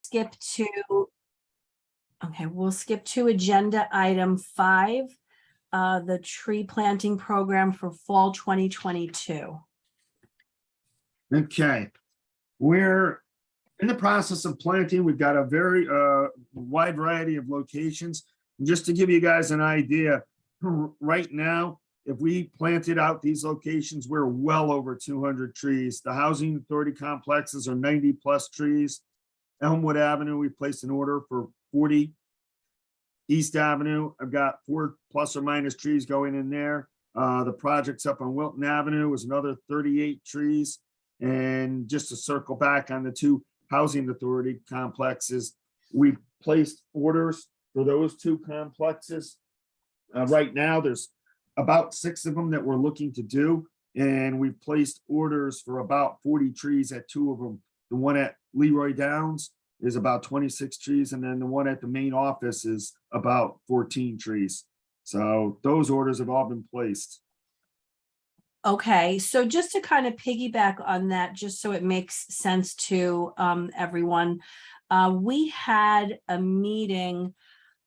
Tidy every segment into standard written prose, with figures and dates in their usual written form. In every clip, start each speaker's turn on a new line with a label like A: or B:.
A: skip to, okay, we'll skip to agenda item 5, the tree planting program for fall 2022.
B: Okay, we're in the process of planting. We've got a very wide variety of locations. And just to give you guys an idea, right now, if we planted out these locations, we're well over 200 trees. The housing authority complexes are 90 plus trees. Elmwood Avenue, we placed an order for 40. East Avenue, I've got 4 plus or minus trees going in there. The projects up on Wilton Avenue was another 38 trees. And just to circle back on the 2 housing authority complexes, we placed orders for those 2 complexes. Right now, there's about 6 of them that we're looking to do. And we've placed orders for about 40 trees at 2 of them. The one at Leroy Downs is about 26 trees. And then the one at the main office is about 14 trees. So those orders have all been placed.
A: Okay, so just to kind of piggyback on that, just so it makes sense to everyone, we had a meeting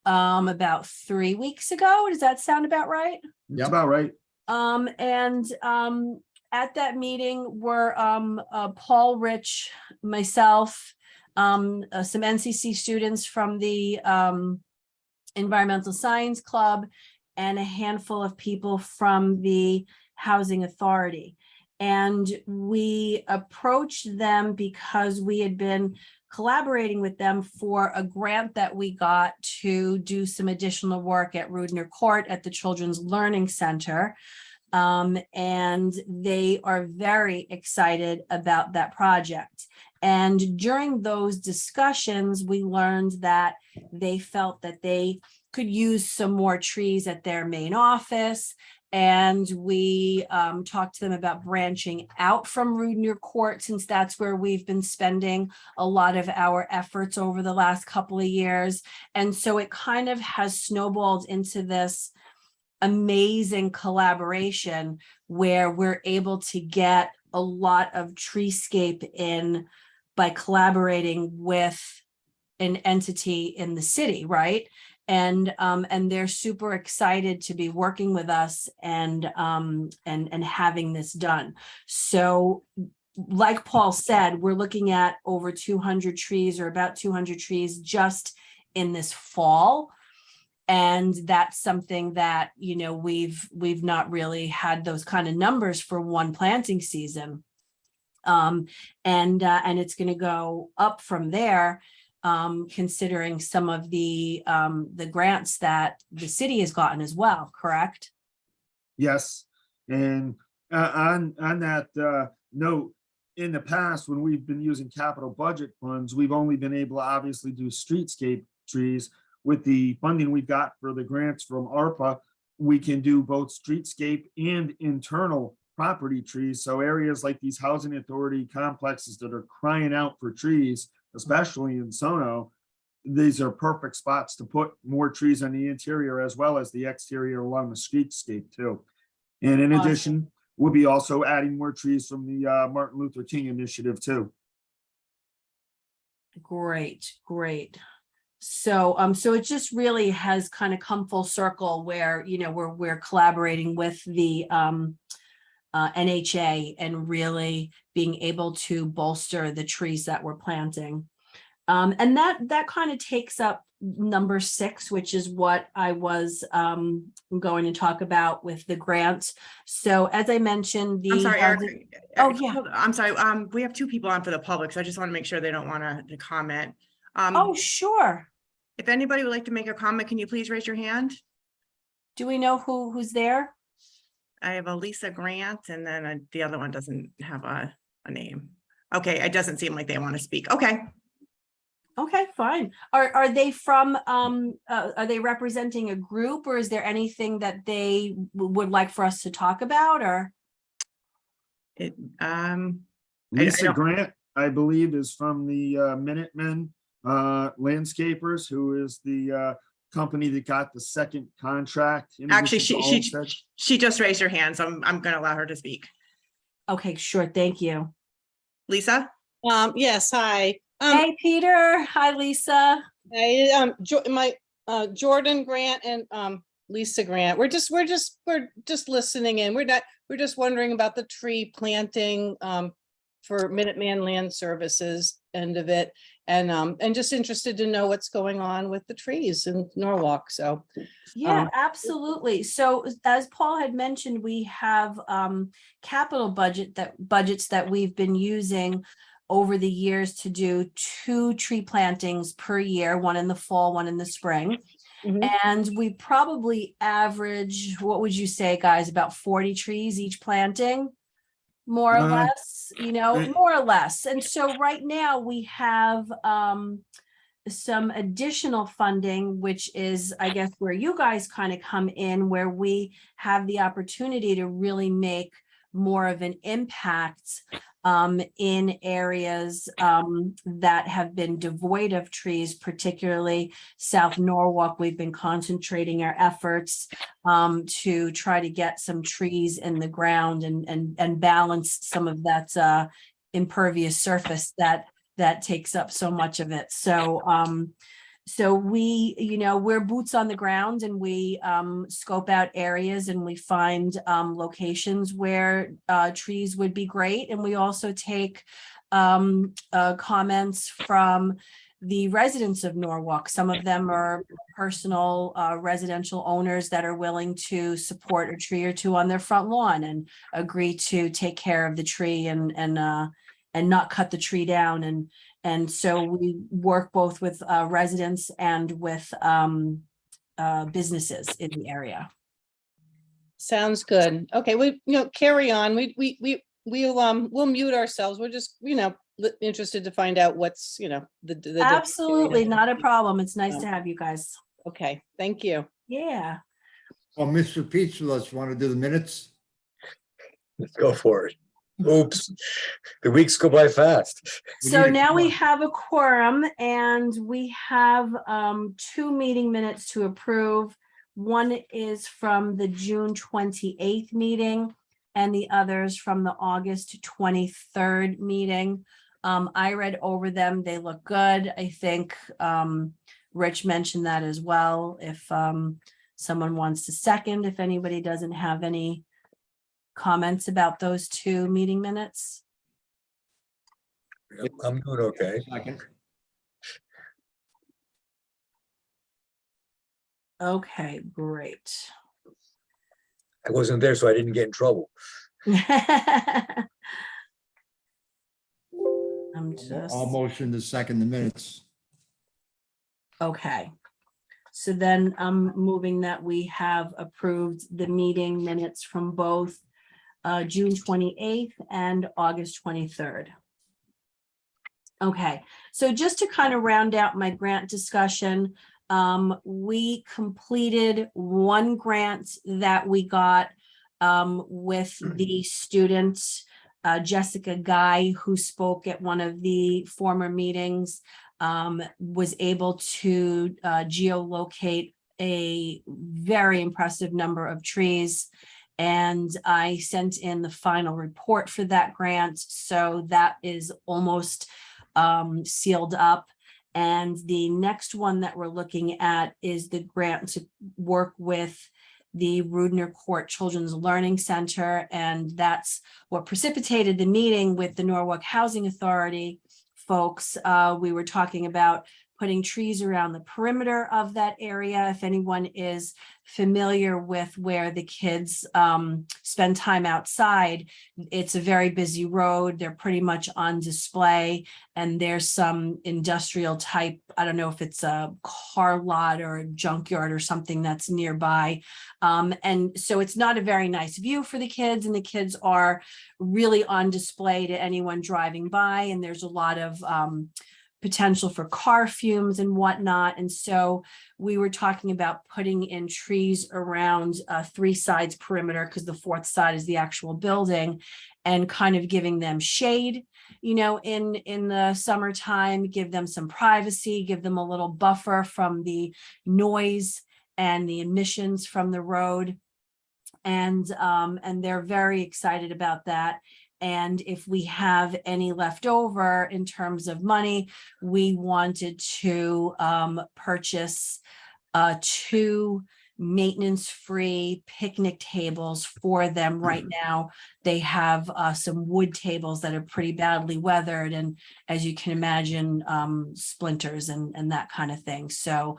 A: about 3 weeks ago. Does that sound about right?
B: That's about right.
A: At that meeting were Paul, Rich, myself, some NCC students from the Environmental Science Club, and a handful of people from the Housing Authority. And we approached them because we had been collaborating with them for a grant that we got to do some additional work at Rudner Court at the Children's Learning Center. And they are very excited about that project. And during those discussions, we learned that they felt that they could use some more trees at their main office. And we talked to them about branching out from Rudner Court, since that's where we've been spending a lot of our efforts over the last couple of years. And so it kind of has snowballed into this amazing collaboration where we're able to get a lot of treescape in by collaborating with an entity in the city, right? And they're super excited to be working with us and having this done. So like Paul said, we're looking at over 200 trees, or about 200 trees just in this fall. And that's something that, you know, we've not really had those kind of numbers for one planting season. And it's going to go up from there, considering some of the grants that the city has gotten as well, correct?
B: Yes. And on that note, in the past, when we've been using capital budget funds, we've only been able to obviously do streetscape trees. With the funding we got for the grants from ARPA, we can do both streetscape and internal property trees. So areas like these housing authority complexes that are crying out for trees, especially in Sono, these are perfect spots to put more trees on the interior as well as the exterior along the streetscape too. And in addition, we'll be also adding more trees from the Martin Luther King initiative too.
A: Great, great. So so it just really has kind of come full circle where, you know, we're collaborating with the NHA and really being able to bolster the trees that we're planting. And that kind of takes up number 6, which is what I was going to talk about with the grant. So as I mentioned, the
C: I'm sorry, Eric.
A: Oh yeah,
C: I'm sorry. We have 2 people on for the public, so I just want to make sure they don't want to comment.
A: oh sure.
C: If anybody would like to make a comment, can you please raise your hand?
A: Do we know who's there?
C: I have a Lisa Grant, and then the other one doesn't have a name. Okay, it doesn't seem like they want to speak. Okay.
A: Okay, fine. Are they from are they representing a group, or is there anything that they would like for us to talk about, or?
B: Lisa Grant, I believe, is from the Minutemen Landscapers, who is the company that got the second contract.
C: Actually, she just raised her hand, so I'm going to allow her to speak.
A: Okay, sure. Thank you.
C: Lisa?
D: Yes, hi.
A: Hey, Peter. Hi, Lisa.
D: Jordan Grant and Lisa Grant. We're just listening in. We're just wondering about the tree planting for Minuteman Land Services end of it, and just interested to know what's going on with the trees in Norwalk. So
A: Yeah, absolutely. So as Paul had mentioned, we have capital budgets that we've been using over the years to do 2 tree plantings per year, one in the fall, one in the spring.
D: Mhm.
A: And we probably average, what would you say, guys, about 40 trees each planting? More or less, more or less. And so right now we have some additional funding, which is, I guess, where you guys kind of come in, where we have the opportunity to really make more of an impact in areas that have been devoid of trees, particularly South Norwalk. We've been concentrating our efforts to try to get some trees in the ground and balance some of that impervious surface that takes up so much of it. So we, we're boots on the ground, and we scope out areas, and we find locations where trees would be great. And we also take comments from the residents of Norwalk. Some of them are personal residential owners that are willing to support a tree or two on their front lawn and agree to take care of the tree and not cut the tree down. And so we work both with residents and with businesses in the area.
D: Sounds good. Okay, we carry on. We'll mute ourselves. We're just interested to find out what's the
A: Absolutely, not a problem. It's nice to have you guys.
D: Okay, thank you.
A: Yeah.
E: Well, Mr. Pizza, let's want to do the minutes.
F: Let's go for it. Oops, the weeks go by fast.
A: So
E: need a
A: now we
E: quorum.
A: have a quorum, and we have 2 meeting minutes to approve. One is from the June 28th meeting, and the others from the August 23rd meeting. I read over them. They look good. I think Rich mentioned that as well. If someone wants to second, if anybody doesn't have any comments about those 2 meeting minutes.
F: I'm doing okay.
A: Okay, great.
F: I wasn't there, so I didn't get in trouble.
A: I'm just,
E: I'll motion to second the minutes.
A: okay. So then I'm moving that we have approved the meeting minutes from both June 28th and August 23rd. Okay, so just to kind of round out my grant discussion, we completed 1 grant that we got with the student Jessica Guy, who spoke at one of the former meetings, was able to geolocate a very impressive number of trees. And I sent in the final report for that grant. So that is almost sealed up. And the next one that we're looking at is the grant to work with the Rudner Court Children's Learning Center. And that's what precipitated the meeting with the Norwalk Housing Authority folks. We were talking about putting trees around the perimeter of that area. If anyone is familiar with where the kids spend time outside, it's a very busy road. They're pretty much on display, and there's some industrial type, I don't know if it's a car lot or a junkyard or something that's nearby. And so it's not a very nice view for the kids, and the kids are really on display to anyone driving by. And there's a lot of potential for car fumes and whatnot. And so we were talking about putting in trees around 3 sides perimeter, because the 4th side is the actual building, and kind of giving them shade, in the summertime, give them some privacy, give them a little buffer from the noise and the emissions from the road. And they're very excited about that. And if we have any left over in terms of money, we wanted to purchase 2 maintenance-free picnic tables for them. Right now, they have some wood tables that are pretty badly weathered, and as you can imagine, splinters and that kind of thing. So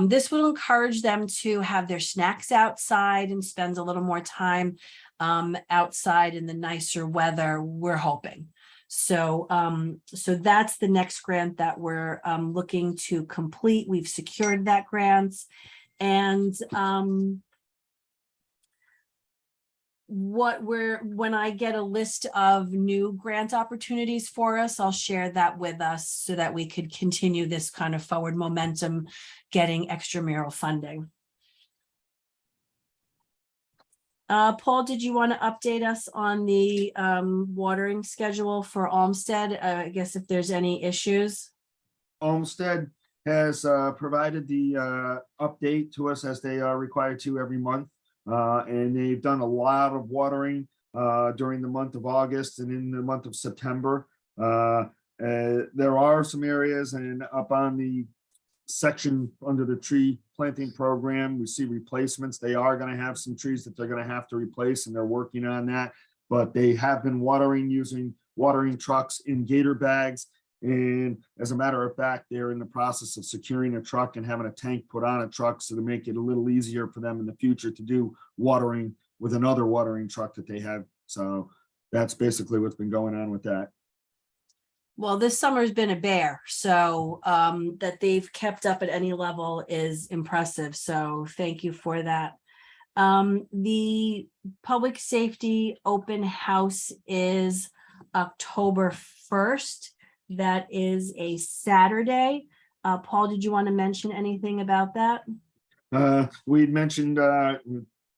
A: this will encourage them to have their snacks outside and spend a little more time outside in the nicer weather, we're hoping. So so that's the next grant that we're looking to complete. We've secured that grant. And when I get a list of new grant opportunities for us, I'll share that with us so that we could continue this kind of forward momentum, getting extramural funding. Paul, did you want to update us on the watering schedule for Olmsted? I guess if there's any issues.
B: Olmsted has provided the update to us as they are required to every month. And they've done a lot of watering during the month of August and in the month of September. There are some areas and up on the section under the tree planting program, we see replacements. They are going to have some trees that they're going to have to replace, and they're working on that. But they have been watering using watering trucks in gator bags. And as a matter of fact, they're in the process of securing a truck and having a tank put on a truck so to make it a little easier for them in the future to do watering with another watering truck that they have. So that's basically what's been going on with that.
A: Well, this summer's been a bear, so that they've kept up at any level is impressive. So thank you for that. The public safety open house is October 1st. That is a Saturday. Paul, did you want to mention anything about that?
B: We'd mentioned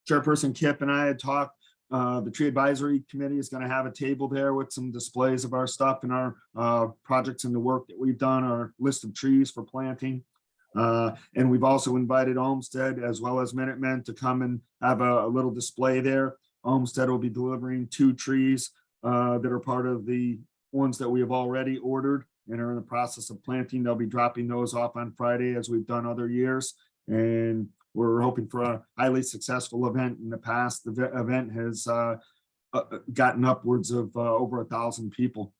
B: Chairperson Kip and I had talked. The tree advisory committee is going to have a table there with some displays of our stuff and our projects and the work that we've done, our list of trees for planting. And we've also invited Olmsted as well as Minutemen to come and have a little display there. Olmsted will be delivering 2 trees that are part of the ones that we have already ordered and are in the process of planting. They'll be dropping those off on Friday as we've done other years. And we're hoping for a highly successful event. In the past, the event has gotten upwards of over 1,000 people.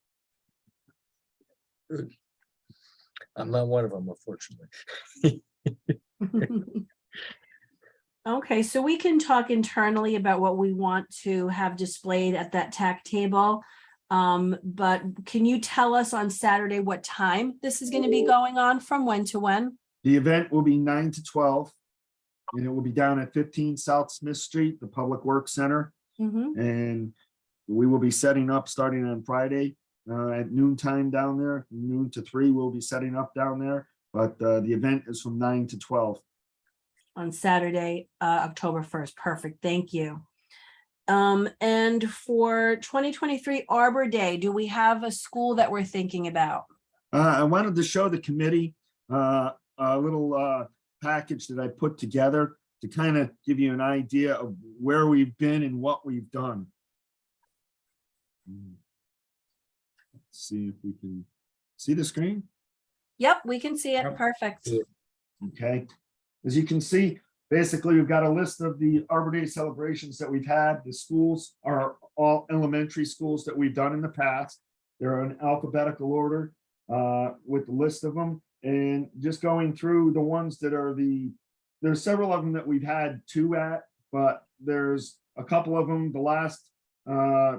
F: Good. I'm not one of them, unfortunately.
A: Okay, so we can talk internally about what we want to have displayed at that TAC table. But can you tell us on Saturday what time this is going to be going on, from when to when?
B: The event will be 9 to 12, and it will be down at 15 South Smith Street, the Public Works Center.
A: Mhm.
B: And we will be setting up starting on Friday at noontime down there. Noon to 3, we'll be setting up down there. But the event is from 9 to 12.
A: On Saturday, October 1st. Perfect. Thank you. And for 2023 Arbor Day, do we have a school that we're thinking about?
B: I wanted to show the committee a little package that I put together to kind of give you an idea of where we've been and what we've done. Let's see if we can see the screen.
A: Yep, we can see it.
B: Yep.
A: Perfect.
B: Okay, as you can see, basically we've got a list of the Arbor Day celebrations that we've had. The schools are all elementary schools that we've done in the past. They're in alphabetical order with the list of them, and just going through the ones that are there's several of them that we've had 2 at, but there's a couple of them. The last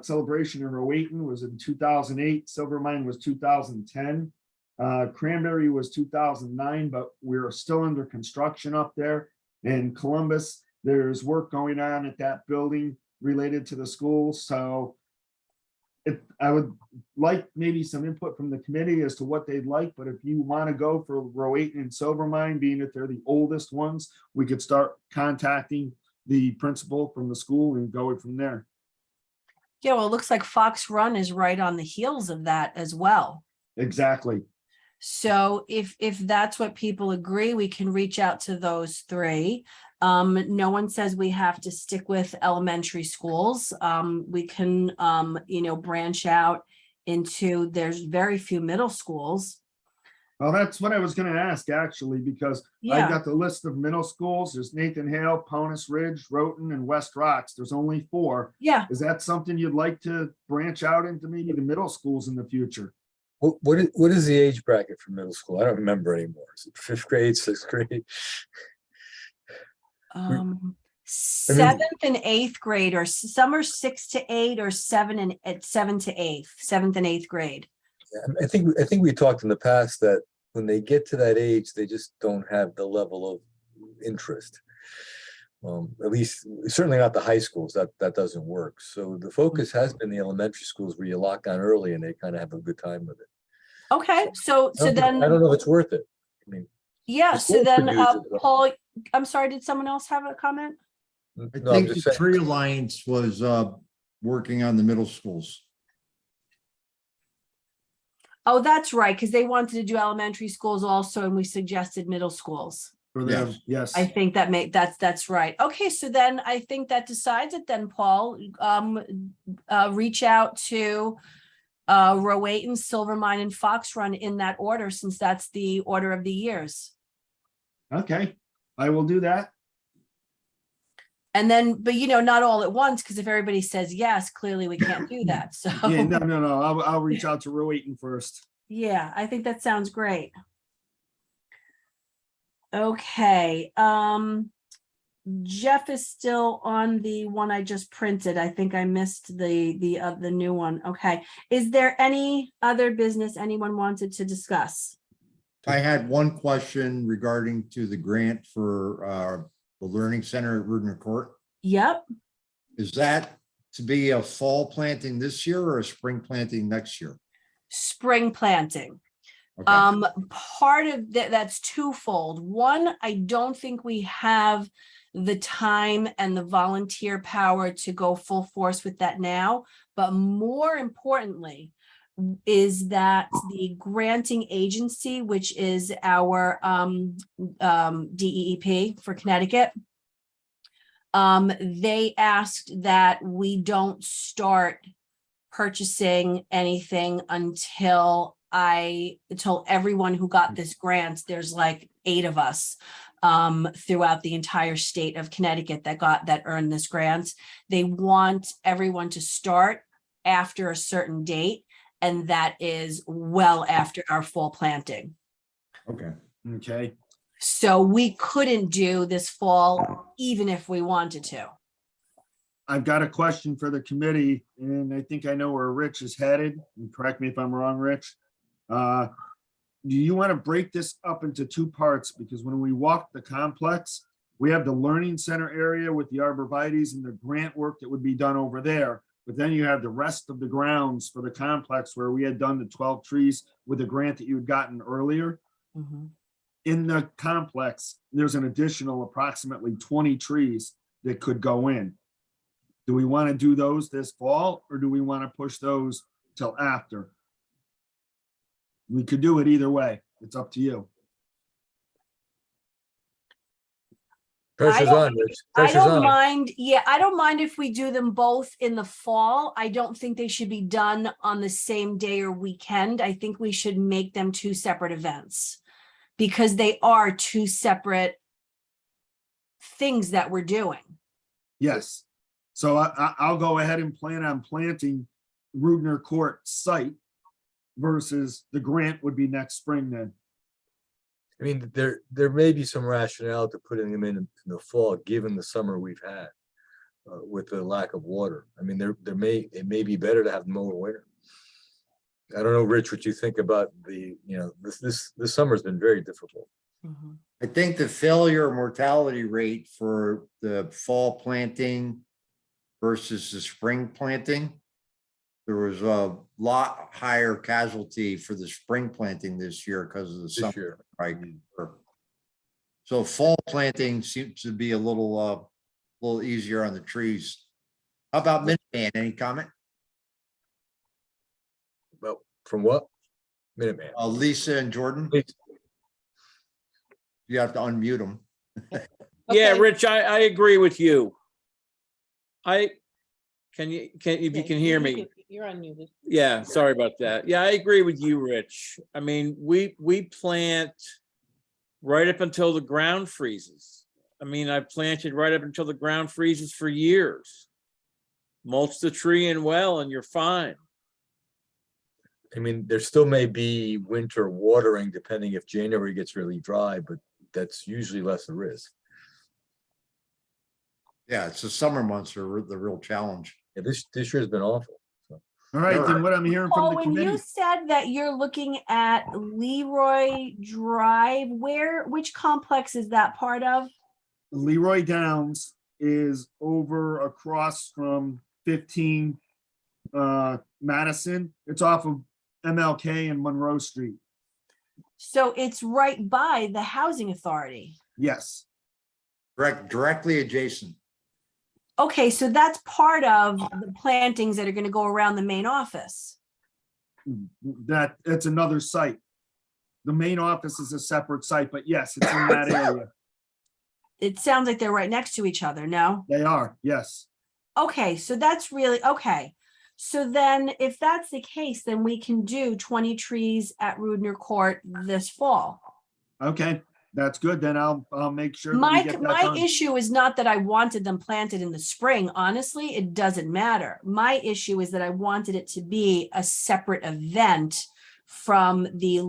B: celebration in Rowayton was in 2008. Silvermine was 2010. Cranberry was 2009, but we're still under construction up there. In Columbus, there's work going on at that building related to the school. So I would like maybe some input from the committee as to what they'd like, but if you want to go for Rowayton and Silvermine, being that they're the oldest ones, we could start contacting the principal from the school and go from there.
A: Yeah, well, it looks like Fox Run is right on the heels of that as well.
B: Exactly.
A: So if that's what people agree, we can reach out to those three. No one says we have to stick with elementary schools. We can, branch out into, there's very few middle schools.
B: Well, that's what I was gonna ask, actually, because I
A: Yeah,
B: got the list of middle schools. There's Nathan Hale, Ponus Ridge, Rowton, and West Rocks. There's only 4.
A: yeah.
B: Is that something you'd like to branch out into maybe the middle schools in the future?
F: What is the age bracket for middle school? I don't remember anymore. Is it 5th grade, 6th grade?
A: Seventh and eighth grade, or some are 6 to 8 or 7 and 7 to 8th, 7th and 8th grade.
F: I think we talked in the past that when they get to that age, they just don't have the level of interest. At least certainly not the high schools. That doesn't work. So the focus has been the elementary schools where you lock down early and they kind of have a good time with it.
A: Okay, so
F: I
A: then,
F: don't know if it's worth it. I mean,
A: yeah,
F: the
A: so
F: schools
A: then,
F: could use it, though.
A: Paul, I'm sorry, did someone else have a comment?
E: I
F: no, I'm
E: think
F: just
E: the
F: saying.
E: Tree Alliance was working on the middle schools.
A: Oh, that's right, because they wanted to do elementary schools also, and we suggested middle schools.
B: For them, yes.
A: I think that's right. Okay, so then I think that decides it then, Paul. Reach out to Rowayton, Silvermine, and Fox Run in that order, since that's the order of the years.
B: Okay, I will do that.
A: And then, but not all at once, because if everybody says yes, clearly we can't do that. So
B: Yeah, no. I'll reach out to Rowayton first.
A: yeah, I think that sounds great. Okay, Jeff is still on the one I just printed. I think I missed the new one. Okay, is there any other business anyone wanted to discuss?
E: I had one question regarding to the grant for the Learning Center at Rudner Court.
A: Yep,
E: Is that to be a fall planting this year or a spring planting next year?
A: spring planting.
E: Okay.
A: Part of that's twofold. One, I don't think we have the time and the volunteer power to go full force with that now. But more importantly, is that the granting agency, which is our DEEP for Connecticut, they asked that we don't start purchasing anything until everyone who got this grant, there's like 8 of us throughout the entire state of Connecticut that earned this grant. They want everyone to start after a certain date, and that is well after our fall planting.
E: Okay.
B: Okay,
A: So we couldn't do this fall even if we wanted to.
B: I've got a question for the committee, and I think I know where Rich is headed. And correct me if I'm wrong, Rich. Do you want to break this up into 2 parts? Because when we walk the complex, we have the Learning Center area with the arborvitaes and the grant work that would be done over there. But then you have the rest of the grounds for the complex where we had done the 12 trees with the grant that you had gotten earlier.
A: Mhm.
B: In the complex, there's an additional approximately 20 trees that could go in. Do we want to do those this fall, or do we want to push those till after? We could do it either way. It's up to you.
F: Pressure's on, Rich.
A: I
F: Pressure's
A: don't
F: on.
A: mind. Yeah, I don't mind if we do them both in the fall. I don't think they should be done on the same day or weekend. I think we should make them 2 separate events because they are 2 separate things that we're doing.
B: Yes. So I'll go ahead and plan on planting Rudner Court site versus the grant would be next spring then.
F: I mean, there may be some rationale to putting them in the fall, given the summer we've had with the lack of water. I mean, it may be better to have them over winter. I don't know, Rich, what you think about this summer's been very difficult.
A: Mhm.
E: I think the failure mortality rate for the fall planting versus the spring planting, there was a lot higher casualty for the spring planting this year because of the
F: This
E: summer.
F: year.
E: Right. So fall planting seems to be a little easier on the trees. How about Minuteman? Any comment?
F: Well, from what? Minuteman.
E: Lisa and Jordan,
F: Please.
E: you have to unmute them.
G: Yeah,
D: Okay.
G: Rich, I agree with you. If
D: Yeah,
G: you can hear me.
D: You're unmuted.
G: Yeah, sorry about that. Yeah, I agree with you, Rich. I mean, we plant right up until the ground freezes. I mean, I've planted right up until the ground freezes for years. Mulch the tree in well and you're fine.
F: I mean, there still may be winter watering depending if January gets really dry, but that's usually less a risk.
E: Yeah, it's the summer months are the real challenge.
F: Yeah, this year's been awful.
B: All right, then what I'm hearing from
A: Paul,
B: the
A: when you
B: committee,
A: said that you're looking at Leroy Drive, which complex is that part of?
B: Leroy Downs is over across from 15 Madison. It's off of MLK and Monroe Street.
A: So it's right by the housing authority.
B: Yes,
E: Directly adjacent.
A: Okay, so that's part of the plantings that are going to go around the main office.
B: that's another site. The main office is a separate site, but yes, it's in that area.
A: It sounds like they're right next to each other, no?
B: They are, yes.
A: Okay, so that's really, okay. So then if that's the case, then we can do 20 trees at Rudner Court this fall.
B: Okay, that's good. Then I'll make sure that we
A: My,
B: get that
A: my
B: done.
A: issue is not that I wanted them planted in the spring. Honestly, it doesn't matter. My issue is that I wanted it to be a separate event from the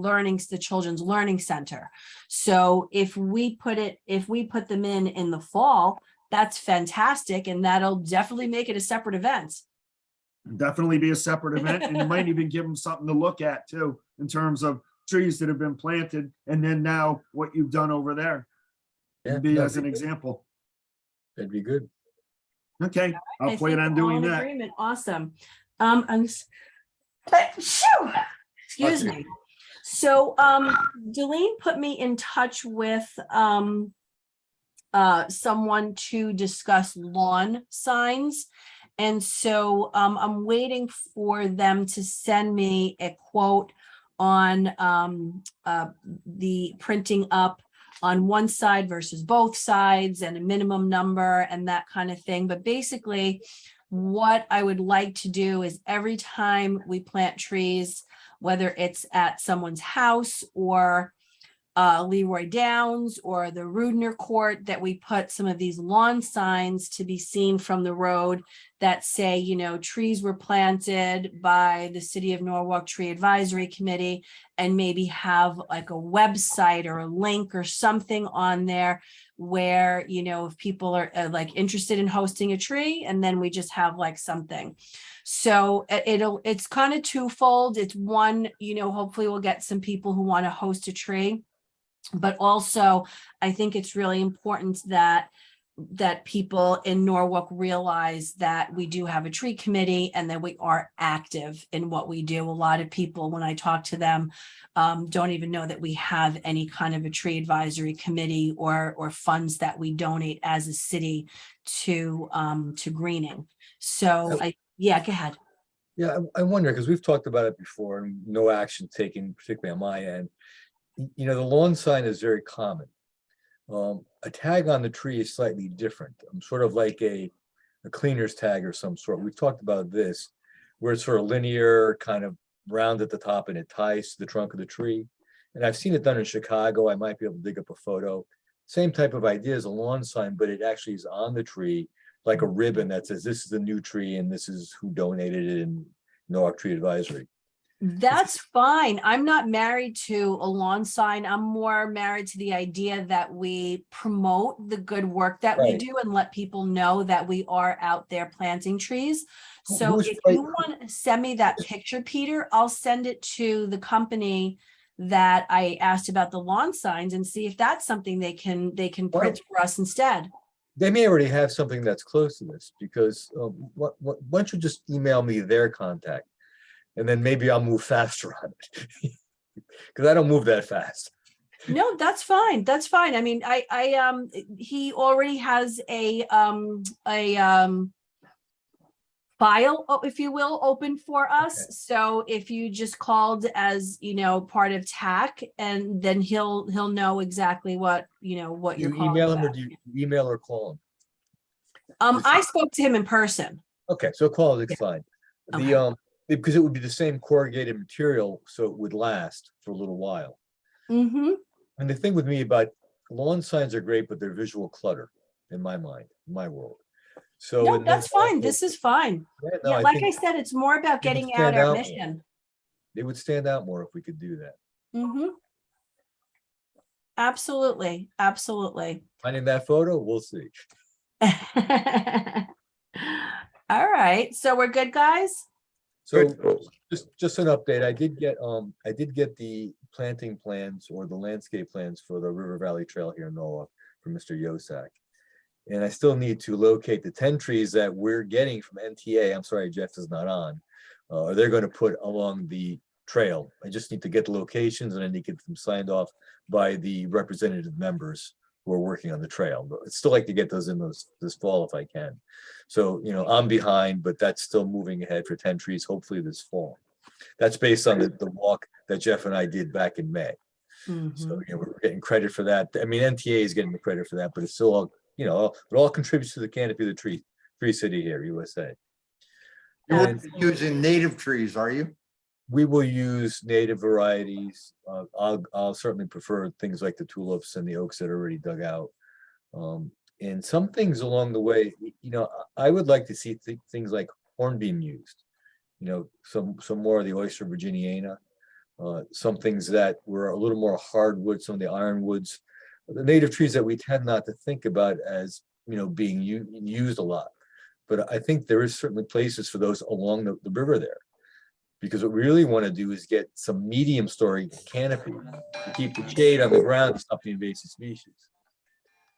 A: Children's Learning Center. So if we put them in the fall, that's fantastic. And that'll definitely make it a separate event.
B: Definitely be a separate event, and you might even give them something to look at too, in terms of trees that have been planted, and then now what you've done over there.
F: Yeah,
B: Be
F: no,
B: as an example.
F: that'd be good.
B: Okay,
A: I
B: I'll plan
A: think
B: on
A: we're all
B: doing
A: in
B: that.
A: agreement. Awesome. Excuse me. So, Delene put me in touch with, someone to discuss lawn signs. And so, I'm waiting for them to send me a quote on, the printing up on one side versus both sides and a minimum number and that kind of thing. But basically, what I would like to do is every time we plant trees, whether it's at someone's house or Leroy Downs or the Rudner Court, that we put some of these lawn signs to be seen from the road that say, you know, trees were planted by the City of Norwalk Tree Advisory Committee, and maybe have like a website or a link or something on there where, you know, if people are like interested in hosting a tree, and then we just have like something. So it's kind of twofold. It's one, you know, hopefully we'll get some people who want to host a tree. But also, I think it's really important that people in Norwalk realize that we do have a tree committee and that we are active in what we do. A lot of people, when I talk to them, don't even know that we have any kind of a tree advisory committee or funds that we donate as a city to greening. So yeah, go ahead.
F: Yeah, I wonder, because we've talked about it before and no action taken, particularly on my end. You know, the lawn sign is very common. A tag on the tree is slightly different. Sort of like a cleaner's tag or some sort. We've talked about this, where it's sort of linear, kind of round at the top, and it ties to the trunk of the tree. And I've seen it done in Chicago. I might be able to dig up a photo. Same type of idea as a lawn sign, but it actually is on the tree, like a ribbon that says this is the new tree and this is who donated it in Norwalk Tree Advisory.
A: That's fine. I'm not married to a lawn sign. I'm more married to the idea that we promote the good work that we
F: Right.
A: do and let people know that we are out there planting trees. So
F: Who's
A: if
F: right-
A: you want to send me that picture, Peter, I'll send it to the company that I asked about the lawn signs and see if that's something they can print for us instead.
F: They may already have something that's close to this, because why don't you just email me their contact? And then maybe I'll move faster on it. Because I don't move that fast.
A: No, that's fine. That's fine. I mean, he already has a file, if you will, open for us. So if you just called as, part of TAC, and then he'll know exactly what
F: You
A: you're calling
F: email him or
A: about.
F: do you email or call him?
A: I spoke to him in person.
F: Okay, so call it's fine. The, because it would be the same corrugated material, so it would last for a little while.
A: Mm-hmm.
F: And the thing with me about lawn signs are great, but they're visual clutter in my mind, in my world. So.
A: No,
F: and then
A: that's fine.
F: also-
A: This is fine.
F: Yeah, no,
A: Yeah,
F: I
A: like I
F: think
A: said, it's more about
F: it would
A: getting out
F: stand
A: our
F: out more.
A: mission.
F: It would stand out more if we could do that.
A: Mm-hmm. Absolutely, absolutely.
F: Finding that photo, we'll see.
A: All right, so we're good, guys?
F: So just an update, I did get the planting plans or the landscape plans for the River Valley Trail here in Norwalk from Mr. Yosak. And I still need to locate the 10 trees that we're getting from NTA. I'm sorry, Jeff is not on. They're going to put along the trail. I just need to get the locations and I need to get them signed off by the representative members who are working on the trail. But I'd still like to get those in this fall if I can. So, I'm behind, but that's still moving ahead for 10 trees, hopefully this fall. That's based on the walk that Jeff and I did back in May.
A: Mhm.
F: So, we're getting credit for that. I mean, NTA is getting the credit for that, but it's still all, it all contributes to the canopy of the tree city here, USA.
E: You
F: And
E: won't be using native trees, are you?
F: we will use native varieties. I'll certainly prefer things like the tulips and the oaks that are already dug out. And some things along the way, I would like to see things like hornbeam used. Some more of the Oyster virginiana. Some things that were a little more hardwood, some of the ironwoods, the native trees that we tend not to think about as being used a lot. But I think there is certainly places for those along the river there. Because what we really want to do is get some medium story canopy to keep the shade on the ground to stop the invasive species.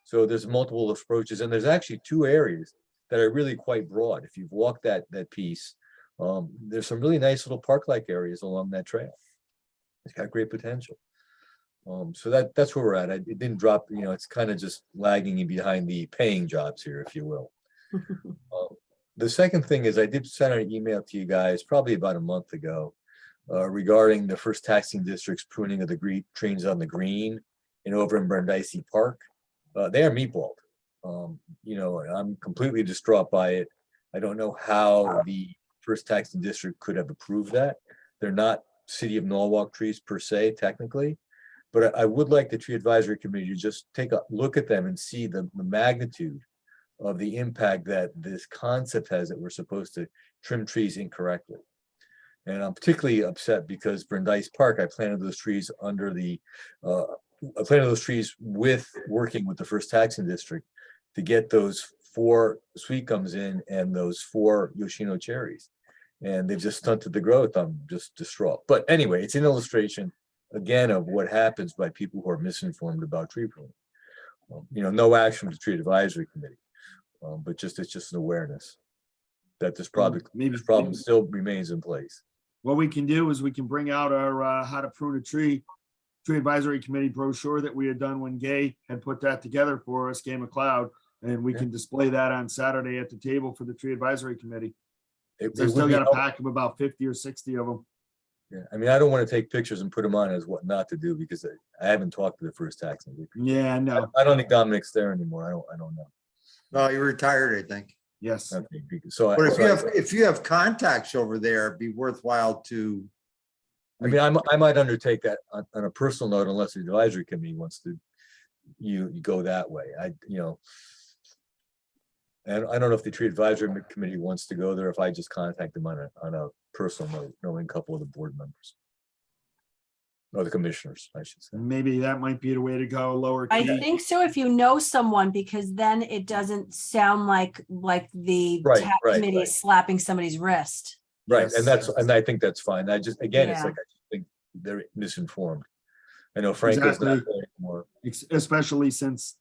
F: So there's multiple approaches, and there's actually 2 areas that are really quite broad. If you've walked that piece, there's some really nice little park-like areas along that trail. It's got great potential. So that's where we're at. It didn't drop, it's kind of just lagging behind the paying jobs here, if you will. The second thing is I did send an email to you guys probably about a month ago regarding the first taxing district's pruning of the trees on the green and over in Brindisi Park. They are meatballed. I'm completely distraught by it. I don't know how the first taxing district could have approved that. They're not city of Norwalk trees per se, technically, but I would like the tree advisory committee to just take a look at them and see the magnitude of the impact that this concept has that we're supposed to trim trees incorrectly. And I'm particularly upset because Brindisi Park, I planted those trees with working with the first taxing district to get those 4 sweet gums in and those 4 Yoshino cherries. And they've just stunted the growth. I'm just distraught. But anyway, it's an illustration again of what happens by people who are misinformed about tree pruning. No action with the tree advisory committee. But it's just an awareness that this problem still remains in place.
B: What we can do is we can bring out our how to prune a tree advisory committee brochure that we had done when Gay had put that together for us, Gay McLeod, and we can display that on Saturday at the table for the tree advisory committee.
F: It
B: They've
F: would
B: still
F: be
B: got a
F: helpful.
B: pack of about 50 or 60 of them.
F: Yeah, I mean, I don't want to take pictures and put them on as what not to do because I haven't talked to the first taxing.
B: Yeah, no,
F: I don't think Dominic's there anymore. I don't know.
E: No, you're retired, I think.
B: yes.
F: Okay, so
E: But if you have contacts over there, it'd be worthwhile to.
F: I mean, I might undertake that on a personal note, unless the advisory committee wants to, you go that way. And I don't know if the tree advisory committee wants to go there, if I just contact them on a personal note, knowing a couple of the board members. Or the commissioners, I should say.
B: Maybe that might be the way to go, lower
A: I
B: key.
A: think so, if you know someone, because then it doesn't sound like the
F: Right,
A: TAC
F: right,
A: committee
F: right.
A: is slapping somebody's wrist.
F: Right,
B: Yes.
F: and I think that's fine. I just
A: Yeah.
F: think they're misinformed. I know Franco's not
B: Exactly.
F: there anymore.
B: Especially since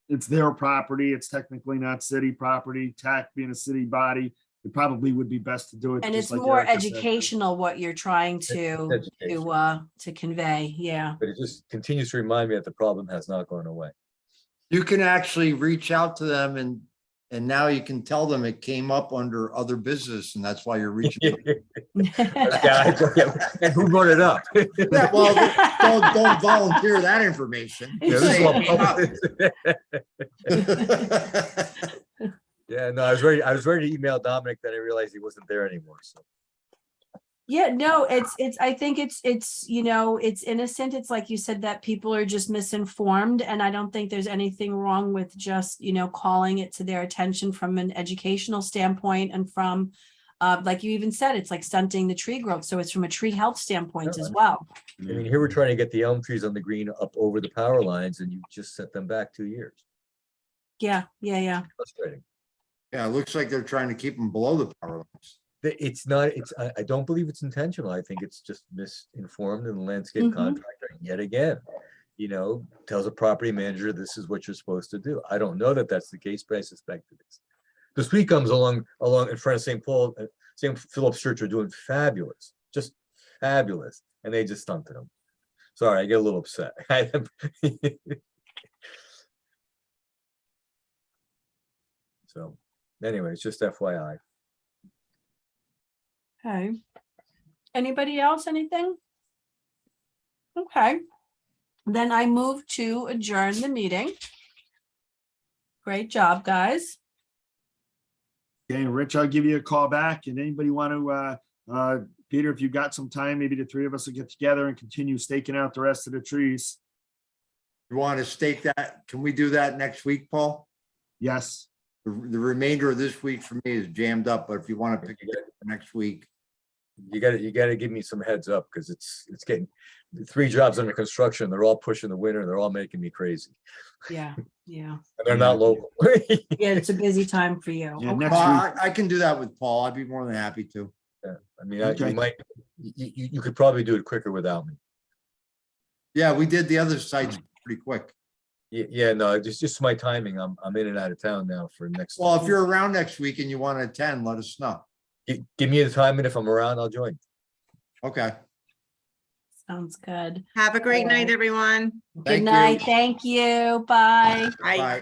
B: it's their property. It's technically not city property. TAC being a city body, it probably would be best to do it.
A: And
B: just
A: it's
B: like
A: more
B: Erica said.
A: educational what you're trying
F: Education.
A: to convey, yeah.
F: But it just continues to remind me that the problem has not gone away.
E: You can actually reach out to them and And now you can tell them it came up under other business and that's why you're reaching.
F: And who brought it up?
E: Yeah, well, don't volunteer that information.
F: Yeah, this is
E: Say
F: all
E: it came up.
F: public. Yeah, no, I was ready to email Dominic, then I realized he wasn't there anymore, so.
A: Yeah, no, I think it's, you know, it's innocent. It's like you said, that people are just misinformed. And I don't think there's anything wrong with just, you know, calling it to their attention from an educational standpoint and from, like you even said, it's like stunting the tree growth. So it's from a tree health standpoint as well.
F: I mean, here we're trying to get the elm trees on the green up over the power lines and you just set them back 2 years.
A: Yeah, yeah.
F: Frustrating.
E: Yeah, it looks like they're trying to keep them below the power lines.
F: It's not, I don't believe it's intentional. I think it's just misinformed, and the landscape
A: Mhm.
F: contractor, yet again, you know, tells a property manager, this is what you're supposed to do. I don't know that that's the case, but I suspect it is. The street comes along in front of St. Paul, St. Philip's Church are doing fabulous, just fabulous, and they just stunted them. Sorry, I get a little upset. So, anyways, just FYI.
A: Okay. Anybody else, anything? Okay. Then I move to adjourn the meeting. Great job, guys.
B: Okay, Rich, I'll give you a call back, and anybody want to, Peter, if you've got some time, maybe the three of us will get together and continue staking out the rest of the trees.
E: You want to stake that? Can we do that next week, Paul?
B: Yes,
E: The remainder of this week for me is jammed up, but if you want to pick it up for next week.
F: You gotta give me some heads up, because it's getting 3 jobs under construction. They're all pushing the winter. They're all making me crazy.
A: Yeah.
F: And they're not
B: Yeah.
F: local.
A: Yeah, it's a busy time for you.
B: Yeah,
A: Okay.
B: next
E: Well,
B: week.
E: I can do that with Paul. I'd be more than happy to.
F: Yeah, I mean,
B: Okay.
F: you could probably do it quicker without me.
E: Yeah, we did the other sites pretty quick.
F: Yeah, no, it's just my timing. I'm in and out of town now for next.
E: Well, if you're around next week and you want to attend, let us know.
F: Give me the time, and if I'm around, I'll join.
E: Okay.
A: Sounds good.
C: Have a great night, everyone.
A: Good
E: Thank you.
A: night. Thank you. Bye.
C: Bye.
E: Bye.